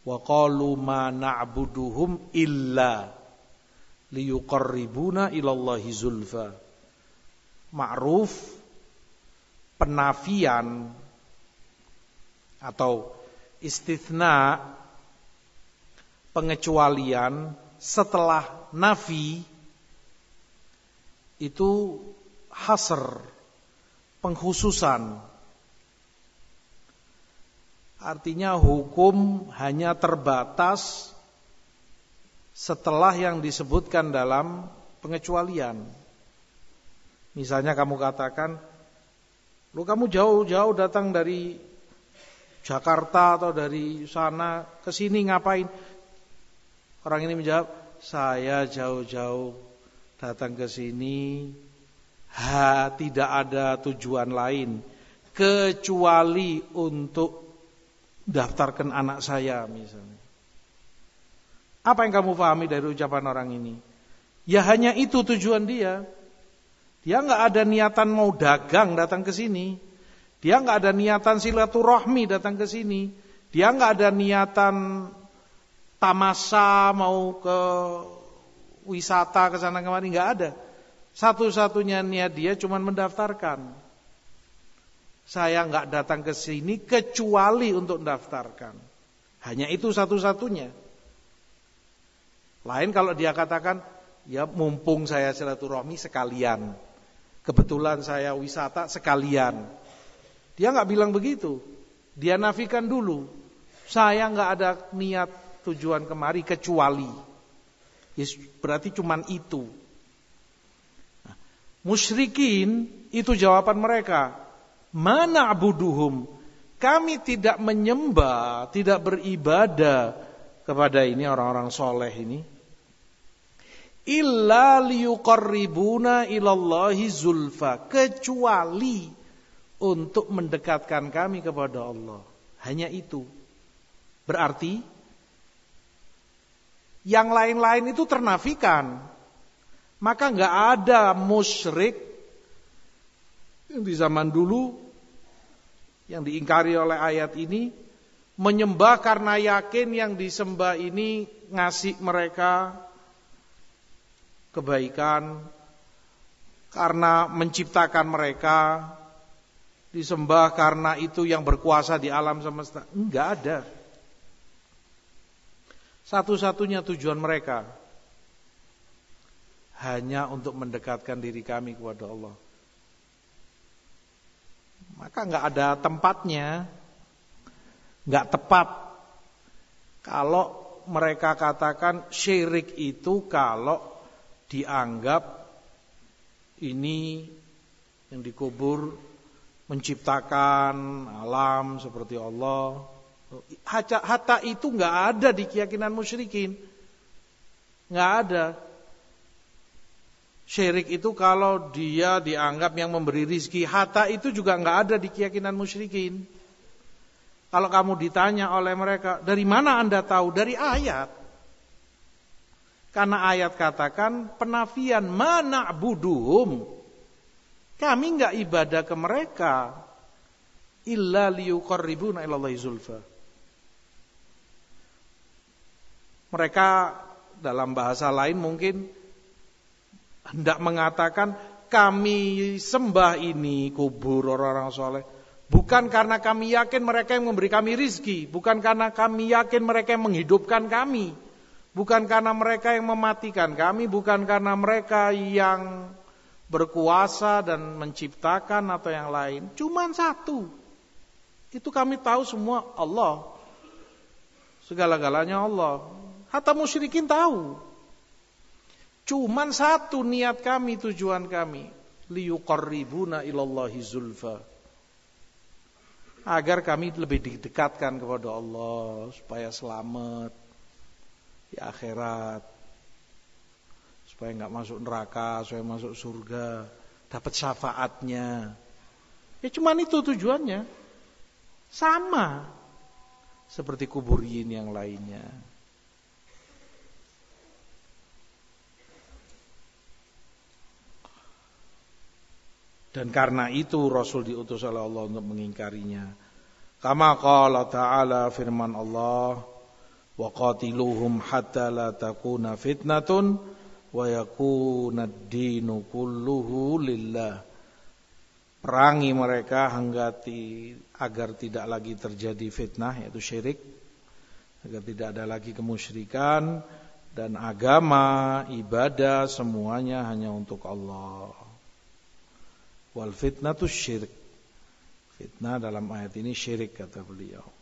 Wa qalu ma na'buduhum illa liyuqarribuna ilallahi zulfa. Ma'ruf, penafian atau istitsna, pengecualian setelah nafi itu hasr, pengkhususan. Artinya hukum hanya terbatas setelah yang disebutkan dalam pengecualian. Misalnya kamu katakan, lu kamu jauh-jauh datang dari Jakarta atau dari sana ke sini ngapain? Orang ini menjawab, saya jauh-jauh datang ke sini tidak ada tujuan lain kecuali untuk daftarkan anak saya misalnya. Apa yang kamu pahami dari ucapan orang ini? Ya hanya itu tujuan dia. Dia enggak ada niatan mau dagang datang ke sini. Dia enggak ada niatan silaturahmi datang ke sini. Dia enggak ada niatan tamasa mau ke wisata ke sana kemari, enggak ada. Satu-satunya niat dia cuma mendaftarkan. Saya enggak datang ke sini kecuali untuk mendaftarkan. Hanya itu satu-satunya. Lain kalau dia katakan, ya mumpung saya silaturahmi sekalian. Kebetulan saya wisata sekalian. Dia enggak bilang begitu. Dia nafikan dulu. Saya enggak ada niat tujuan kemari kecuali. Ya, berarti cuman itu. Nah, musyrikin itu jawaban mereka. Mana abuduhum? Kami tidak menyembah, tidak beribadah kepada ini orang-orang soleh ini. Illa liyuqarribuna ilallahi zulfa. Kecuali untuk mendekatkan kami kepada Allah. Hanya itu. Berarti yang lain-lain itu ternafikan. Maka enggak ada musyrik yang di zaman dulu yang diingkari oleh ayat ini menyembah karena yakin yang disembah ini ngasih mereka kebaikan, karena menciptakan mereka, disembah karena itu yang berkuasa di alam semesta. Enggak ada. Satu-satunya tujuan mereka hanya untuk mendekatkan diri kami kepada Allah. Maka enggak ada tempatnya, enggak tepat kalau mereka katakan syirik itu kalau dianggap ini yang dikubur menciptakan alam seperti Allah. Hatta itu enggak ada di keyakinan musyrikin. Enggak ada. Syirik itu kalau dia dianggap yang memberi rizki. Hatta itu juga enggak ada di keyakinan musyrikin. Kalau kamu ditanya oleh mereka, dari mana Anda tahu? Dari ayat. Karena ayat katakan penafian mana buduhum. Kami enggak ibadah ke mereka. Illa liyuqarribuna ilallahi zulfa. Mereka dalam bahasa lain mungkin hendak mengatakan kami sembah ini kubur orang-orang soleh bukan karena kami yakin mereka yang memberi kami rizki, bukan karena kami yakin mereka yang menghidupkan kami, bukan karena mereka yang mematikan kami, bukan karena mereka yang berkuasa dan menciptakan atau yang lain. Cuman satu, itu kami tahu semua Allah, segala-galanya Allah. Hatta musyrikin tahu. Cuman satu niat kami, tujuan kami, liyuqarribuna ilallahi zulfa. Agar kami lebih didekatkan kepada Allah supaya selamat di akhirat. Supaya enggak masuk neraka, supaya masuk surga, dapat syafaatnya. Ya cuman itu tujuannya. Sama seperti kuburin yang lainnya. Dan karena itu Rasul diutus oleh Allah untuk mengingkarinya. Kama qala ta'ala, firman Allah, wa qatiluhum hatta la takuna fitnatun wa yakuna ad-dinu kulluhu lillah. Perangi mereka agar tidak lagi terjadi fitnah, yaitu syirik, agar tidak ada lagi kemusyrikan, dan agama, ibadah semuanya hanya untuk Allah. Wal fitnatu syirik. Fitnah dalam ayat ini syirik, kata beliau.